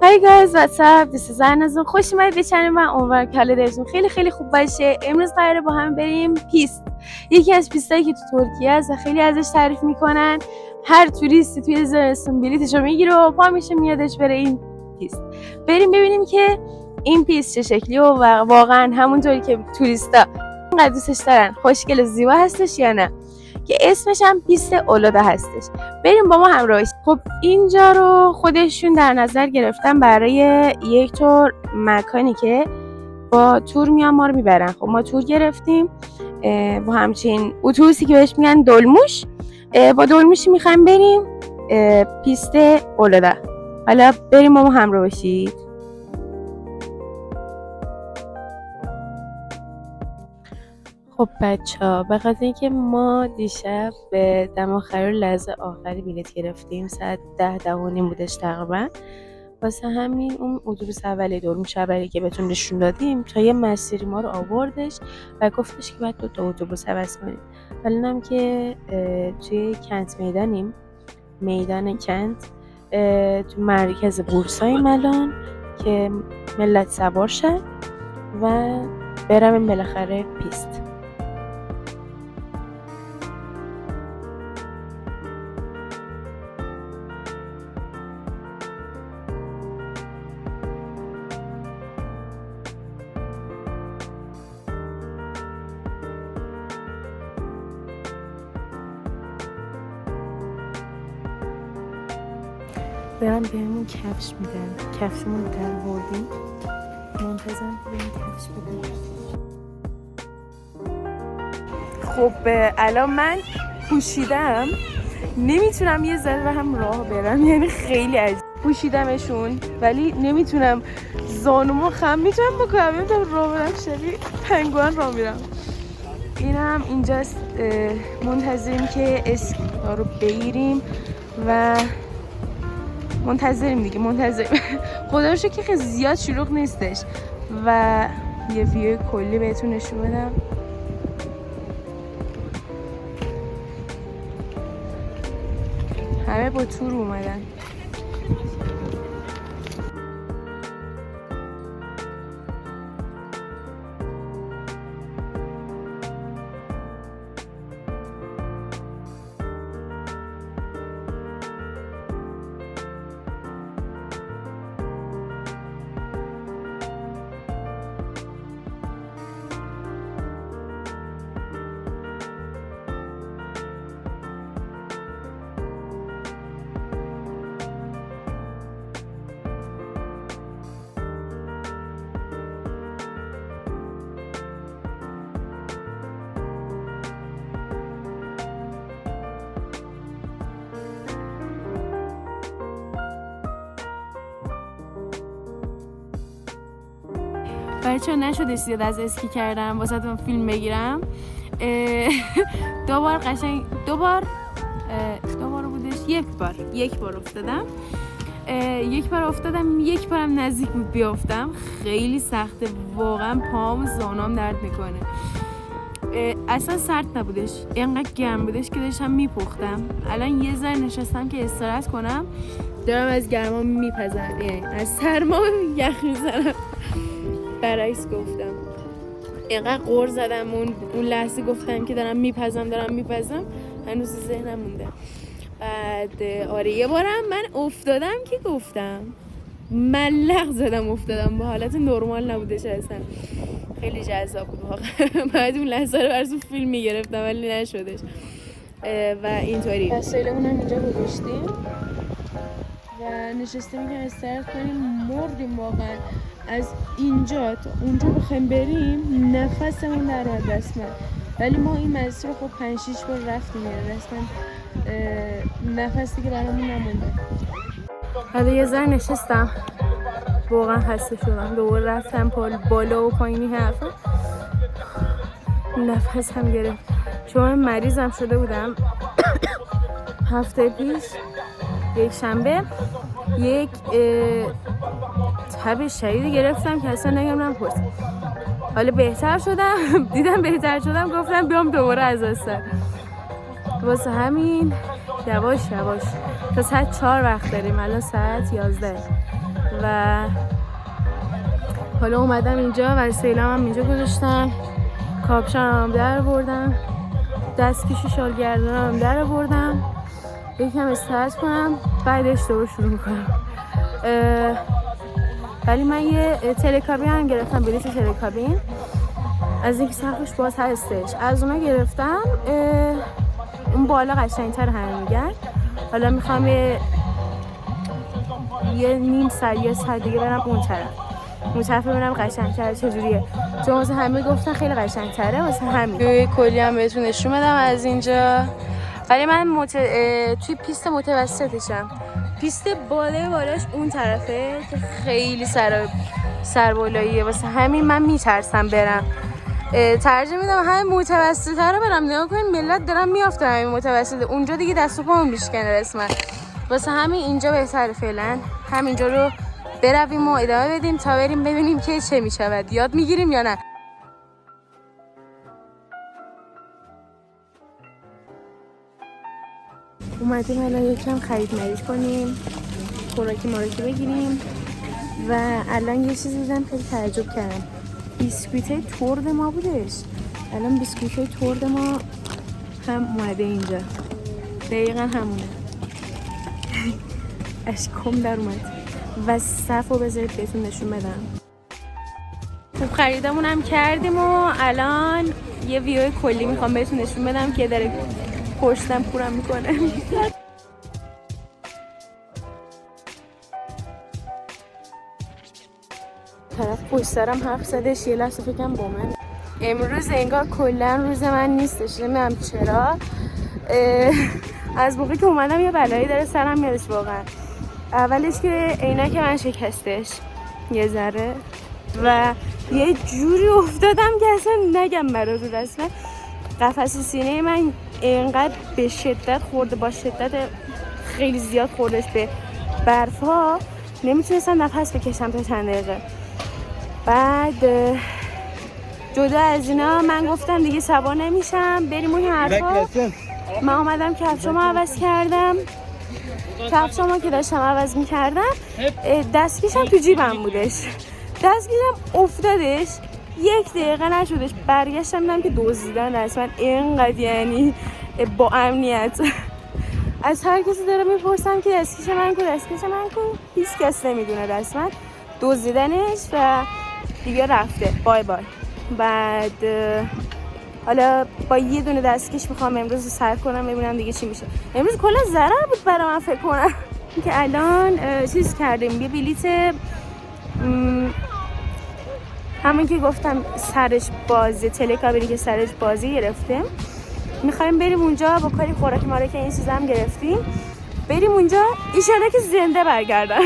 Hey guys, what's up? This is Anazon. خوش اومدید به چنل من. امیدوارم که حال دلتون خیلی خیلی خوب باشه. امروز قراره با هم بریم پیست. یکی از پیستایی که تو ترکیه است و خیلی ازش تعریف میکنن. هر توریستی توی زمستون بلیطشو میگیره و پا میشه میادش بره این پیست. بریم ببینیم که این پیست چه شکلیه و واقعا همونطوری که توریستا اینقدر دوستش دارن خوشگل و زیبا هستش یا نه. که اسمش هم پیست اولادا هستش. بریم با ما همراه باشید. خب اینجا رو خودشون در نظر گرفتن برای یک تور مکانی که با تور میان ما رو میبرن. خب ما تور گرفتیم با همچین اتوبوسی که بهش میگن دلموش. با دلموشی میخوایم بریم پیست اولادا. حالا بریم با ما همراه باشید. خب بچه‌ها، به خاطر اینکه ما دیشب به دم آخر لحظه آخری بلیط گرفتیم، ساعت 10:10 بودش تقریبا، واسه همین اون اتوبوس اولی دلموش اولی که بهتون نشون دادیم تا یه مسیری ما رو آوردش و گفتش که باید 2 اتوبوس عوض کنیم. الانم که توی کنت میدان کنت، تو مرکز بورساییم الان که ملت سوار شن و برم بالاخره پیست. دارم بهمون کفش میدن، کفشمون رو در بردیم، منتظرم که بهمون کفش بدن. خب الان من پوشیدم، نمیتونم یه ذره به هم راه برم، یعنی خیلی عجیب پوشیدمشون ولی نمیتونم زانومو خم میتونم بکنم، نمیتونم راه برم، شبیه پنگوان راه میرم. اینم اینجاست، منتظریم که اسکا رو بگیریم و منتظریم. خدا رو شکر که خیلی زیاد شلوغ نیستش و یه ویو کلی بهتون نشون بدم. همه با تور اومدن. بچه نشده زیاد از اسکی کردم واسهتون فیلم بگیرم. دو بار بودش، یک بار افتادم، یک بارم نزدیک بود بیافتم. خیلی سخته واقعا، پاهم و زانوام درد میکنه. اصلا سرد نبودش، اینقدر گرم بودش که داشتم میپختم. الان یه ذره نشستم که استراحت کنم، دارم از گرما میپزم، یعنی از سرما یخ میزنم. برعکس گفتم، اینقدر غر زدم اون لحظه گفتم که دارم میپزم، هنوز ذهنم مونده. بعد آره یه بارم من افتادم که گفتم ملق زدم، افتادم، با حالت نرمال نبودش اصلا. خیلی جذاب بود واقعا. بعد اون لحظه رو براتون فیلم میگرفتم ولی نشدش. و اینطوری وسایلمون هم اینجا گذاشتیم و نشستیم که استراحت کنیم. مردیم واقعا. از اینجا تا اونجا بخوایم بریم نفسمون در اومد رسما، ولی ما این مسیر رو خب 5-6 بار رفتیم، رسما نفسی که برامون نمونده. حالا یه ذره نشستم، واقعا خسته شدم، دوباره رفتم بالا و پایینی حرفا، نفس هم گرفت. چون مریضم شده بودم هفته پیش، یک شنبه یک تب شدید گرفتم که اصلا نگم نپرس. حالا بهتر شدم، دیدم بهتر شدم، گفتم بیام دوباره از اصلا. واسه همین یواش یواش تا ساعت 4 وقت داریم، الان ساعت 11 و حالا اومدم اینجا و سیلم هم اینجا گذاشتم، کاپشن هم در بردم، دستکش شال گردن هم در بردم، یکم استراحت کنم بعد اشتباه شروع میکنم. ولی من یه تلکابین هم گرفتم، بلیط تلکابین از اینکه سقفش باز هستش، از اونا گرفتم. اون بالا قشنگتر همه میگن. حالا میخوام یه نیم ساعت یه ساعت دیگه برم اون طرف ببینم قشنگتره چجوریه، چون واسه همه گفتن خیلی قشنگتره، واسه همین کلی هم بهتون نشون بدم از اینجا. ولی من توی پیست متوسطشم، پیست بالاش اون طرفه که خیلی سربالاییه، واسه همین من میترسم برم. ترجیح میدم همین متوسطه رو برم. نگاه کنین ملت دارن میافتن همین متوسطه، اونجا دیگه دست و پامون میشکنه رسما. واسه همین اینجا بهتره فعلا همینجا رو برویم و ادامه بدیم تا بریم ببینیم که چه میشود، یاد میگیریم یا نه. اومدیم الان یکم خرید مرید کنیم، خوراکی بگیریم و الان یه چیزی دیدم خیلی تعجب کردم، بیسکویت تورد ما بودش. الان بیسکویت تورد ما هم اومده اینجا، دقیقا همونه. اشکم در اومد و صف رو بذارید بهتون نشون بدم. خب خریدمون هم کردیم و الان یه ویو کلی میخوام بهتون نشون بدم که داره پشتم پورم میکنه. طرف پشت سرم حرف زدش، یه لحظه فکرم با من. امروز انگار کلا روز من نیستش، نمیدونم چرا. از موقعی که اومدم یه بلایی داره سرم میادش واقعا. اولش که عینک من شکستش یه ذره و یه جوری افتادم که اصلا نگم براتون. اصلا قفس سینه من اینقدر به شدت خورده، با شدت خیلی زیاد خوردش به برفا، نمیتونستم نفس بکشم تا چند دقیقه. بعد جدا از اینا من گفتم دیگه سوار نمیشم، بریم اون حرفا. من اومدم کفشامو عوض کردم، کفشامو که داشتم عوض میکردم دستکشم تو جیبم بودش، دستکشم افتادش، یک دقیقه نشدش برگشتم دیدم که دزدیدن رسما. اینقدر یعنی با امنیت از هر کسی داره میپرسم که دستکش من کو، هیچ کس نمیدونه رسما دزدیدنش و دیگه رفته، بای بای. بعد حالا با یه دونه دستکش میخوام امروز سر کنم ببینم دیگه چی میشه. امروز کلا ضرر بود برای من فکر کنم که الان چیز کردیم، یه بلیت همون که گفتم سرش بازه، تلکابینی که سرش بازی گرفتیم، میخوایم بریم اونجا با کاری خوراکی این چیزا هم گرفتیم، بریم اونجا ایشالا که زنده برگردن.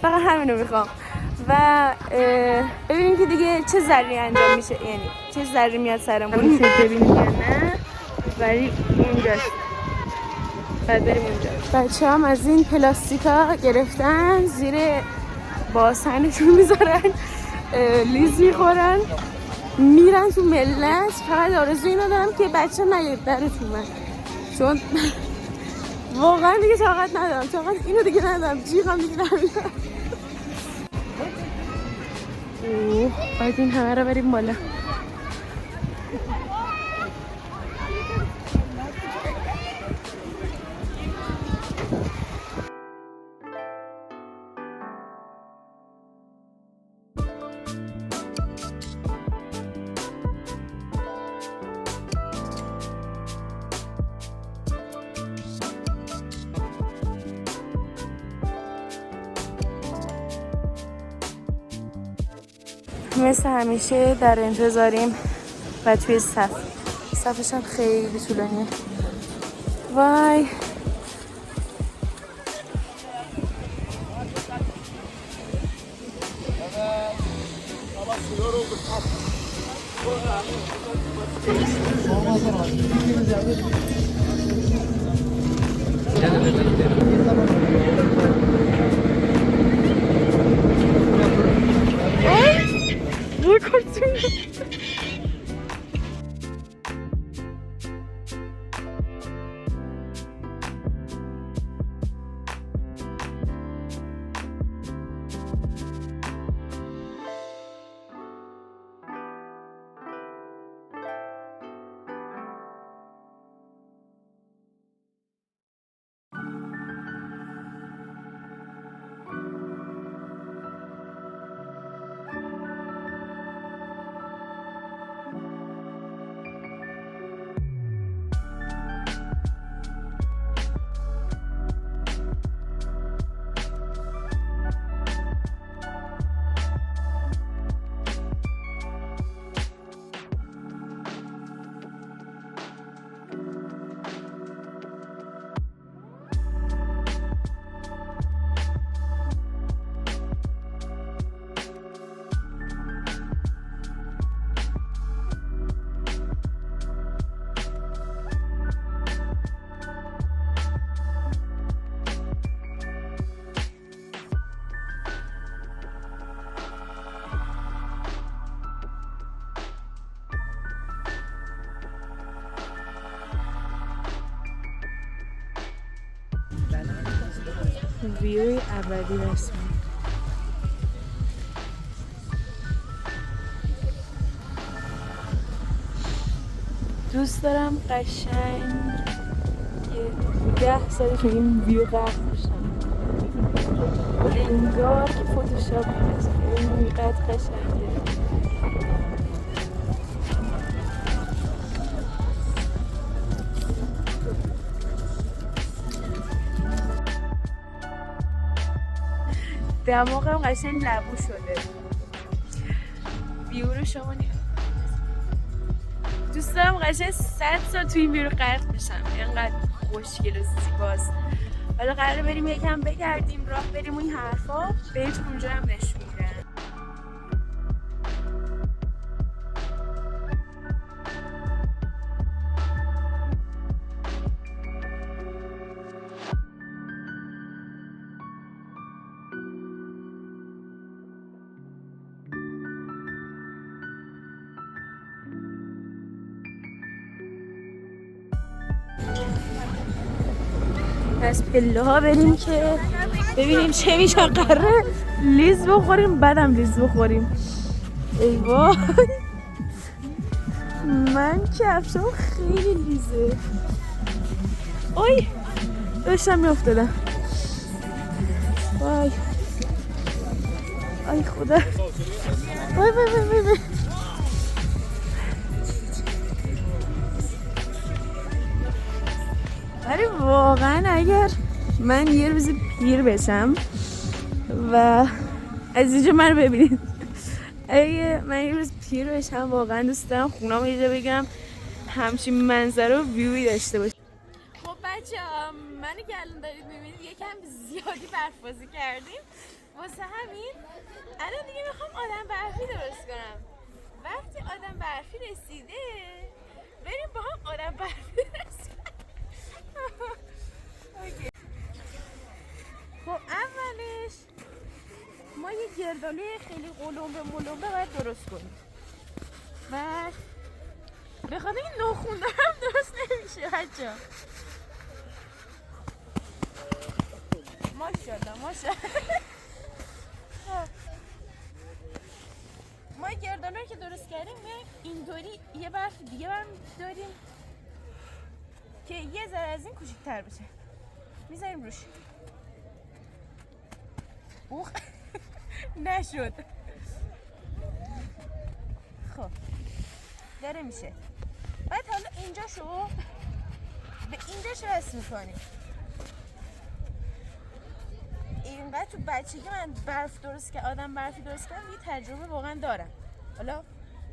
فقط همینو میخوام و ببینیم که دیگه چه ضرری انجام میشه، یعنی چه ضرری میاد سرمون، میشه ببینیم یا نه. ولی اونجاست، بعد بریم اونجا. بچه هم از این پلاستیکا گرفتن، زیر باسنشون میذارن، لیز میخورن، میرن تو ملت. فقط آرزو اینو دارم که بچه نیاد درتون من، چون واقعا دیگه طاقت ندارم، اینو دیگه ندارم، جیغم دیگه نمیاد. باید این همه رو بریم بالا. مثل همیشه در انتظاریم و توی صفش هم خیلی طولانیه. وای ویوی ابدی رسمی. دوست دارم قشنگ 10 سال تو این ویو غرق بشم. انگار که فوتوشاپ هست. اینقدر قشنگه. دماغم قشنگ لبو شده. ویو رو شما نگاه. دوست دارم قشنگ 100 سال تو این ویو غرق بشم. اینقدر خوشگل و زیباست. حالا قراره بریم یکم بگردیم، راه بریم و این حرفا بهتون اونجا هم نشون میدم. از پله ها بریم که ببینیم چه میشه. قراره لیز بخوریم بعدم لیز بخوریم. ای وای من کفشم خیلی لیزه. اوی داشتم میافتادم. وای ای خدا. وای وای وای وای. ولی واقعا اگر من یه روز پیر بشم و از اینجا من رو ببینید، اگه من یه روز پیر بشم واقعا دوست دارم خونه‌مو یه جا بگیرم همچین منظره و ویوی داشته باشم. خب بچه‌ها منو که الان دارید میبینید یکم زیادی برف‌بازی کردیم، واسه همین الان دیگه میخوام آدم برفی درست کنم. وقتی آدم برفی رسیده بریم با هم آدم برفی درست کنیم. خب اولش ما یه گرداله خیلی قلمبه باید درست کنیم و به خاطر این ناخون دارم درست نمیشه بچه‌ها. ماشاءالله ما گرداله رو که درست کردیم میایم اینطوری یه برف دیگه داریم که یه ذره از این کوچیک‌تر بشه، میذاریم روش. اوه نشد. خب داره میشه. بعد حالا اینجاشو به اینجاش وصل میکنیم. اینقدر تو بچگی من آدم برفی درست کردم یه تجربه واقعا دارم. حالا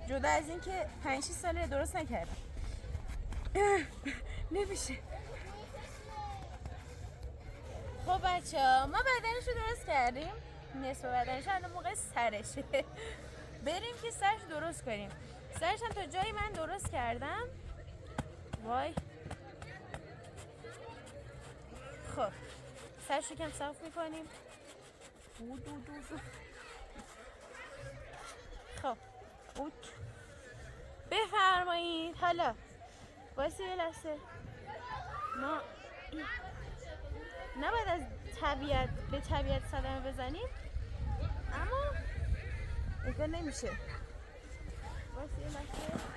جدا از این که 5-6 ساله درست نکردم. نمیشه. خب بچه‌ها ما بدنشو درست کردیم، نصف بدنش الان موقع سرشه. بریم که سرش درست کنیم. سرش هم تا جایی من درست کردم. وای خب سرش رو کم صاف میکنیم. خب بفرمایید. حالا واسه یه لحظه ما نباید از به طبیعت صدمه بزنیم، اما اینطور نمیشه. واسه یه لحظه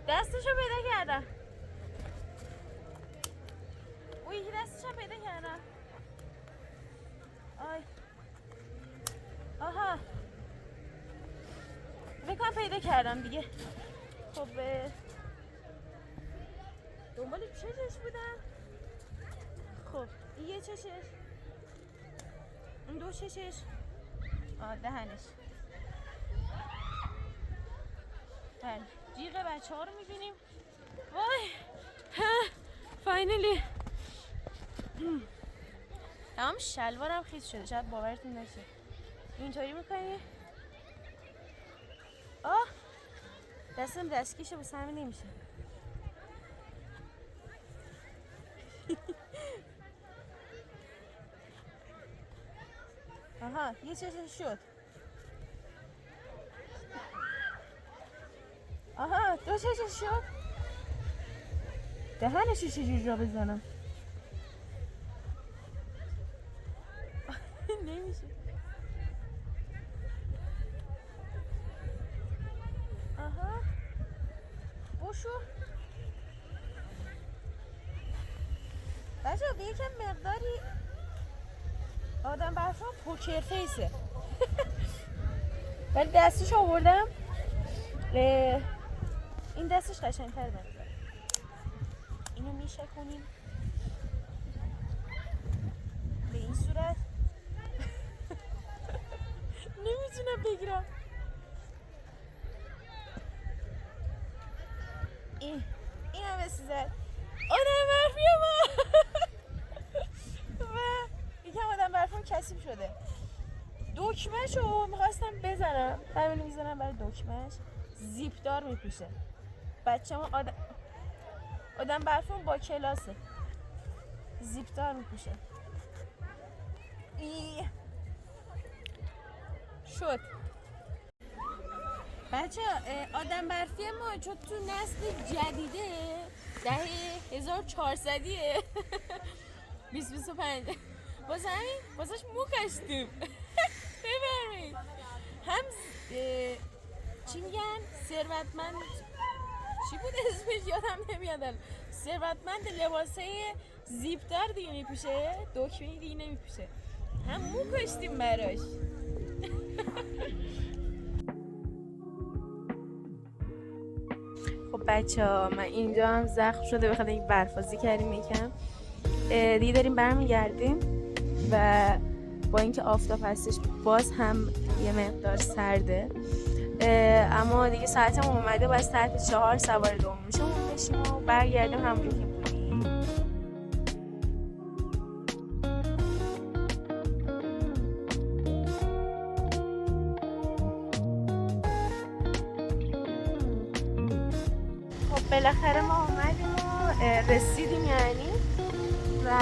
دستشو پیدا کردم. اوی دستشو پیدا کردم. آی آها بکنم پیدا کردم دیگه. خب دنبال چشش بودم. خب این یه چشش، این دو چشش، دهنش. بله جیغ بچه ها رو میبینیم. وای فاینلی تمام شلوارم خیس شده، شاید باورتون نشه. اینطوری میکنی دستم دستکشه بس همین نمیشه. آها یه چشم شد. آها دو چشم شد. دهنش چجوری را بزنم؟ نمیشه. آها بوشو بچه به یکم مقداری آدم برفان پوکر فیسه. ولی دستش آوردم این دستش قشنگ‌تر بنظر. اینو میشه کنیم به این صورت. نمیتونم بگیرم. این هم بسیزد آدم برفی ما. و یکم آدم برفان کثیف شده. دکمه‌ش رو میخواستم بزنم، همینو میزنم برای دکمه‌ش. زیپ دار میپوشه. بچه ما آدم برفون با کلاسه، زیپ دار میپوشه. شد بچه آدم برفی ما چون تو نسل جدیده دهه 1400یه 2025 واسه همین واسهش مو کشتیم. ببرمید هم چی میگن ثروتمند چی بود اسمش یادم نمیاد. ثروتمند لباسه زیپدار دیگه میپوشه، دکمه دیگه نمیپوشه. هم مو کشتیم براش. خب بچه ها من اینجا هم زخم شده بخاطر اینکه برفازی کردیم یکم دیگه داریم برمیگردیم و با اینکه آفتاب هستش باز هم یه مقدار سرده اما دیگه ساعتم اومده باید ساعت 4 سوار دومشون بشیم و برگردیم همونجا که بودیم. خب بالاخره ما اومدیم و رسیدیم یعنی و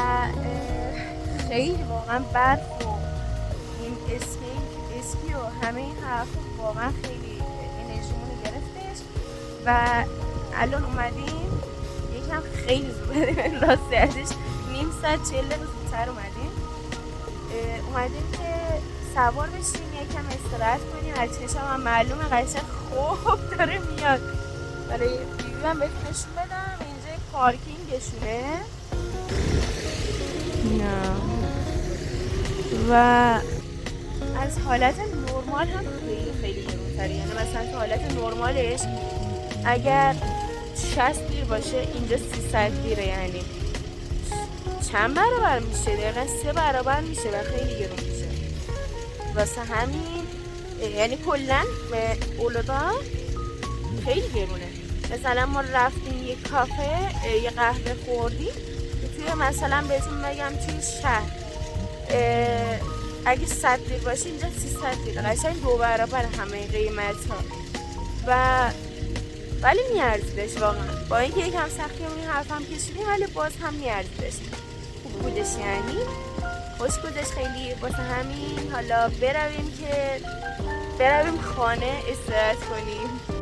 خیلی واقعا برف و این اسکی و همه این حرف واقعا خیلی انرژیمونو گرفتش و الان اومدیم یکم خیلی زود راستی ازش نیم ساعت 40 دقیقه زودتر اومدیم که سوار بشیم یکم استراحت کنیم. از چشم هم معلومه قشنگ خوب داره میاد. برای ریویو هم بهتون نشون بدم اینجا پارکینگشونه و از حالت نرمال هم خیلی گرون‌تره. یعنی مثلا تو حالت نرمالش اگر 60 لیر باشه اینجا 300 لیره، یعنی چند برابر میشه؟ دقیقا 3 برابر میشه و خیلی گرون میشه. واسه همین یعنی کلن اولودا خیلی گرونه. مثلا ما رفتیم یه کافه یه قهوه خوردیم توی مثلا بهتون بگم توی شهر اگه 100 لیر باشه اینجا 300 لیر، قشنگ 2 برابر همه قیمت ها ولی میارزیدش واقعا. با اینکه یکم سختی همون حرف هم کشیدیم ولی باز هم میارزیدش. خوب بودش یعنی خوش بودش خیلی. واسه همین حالا برویم خانه استراحت کنیم.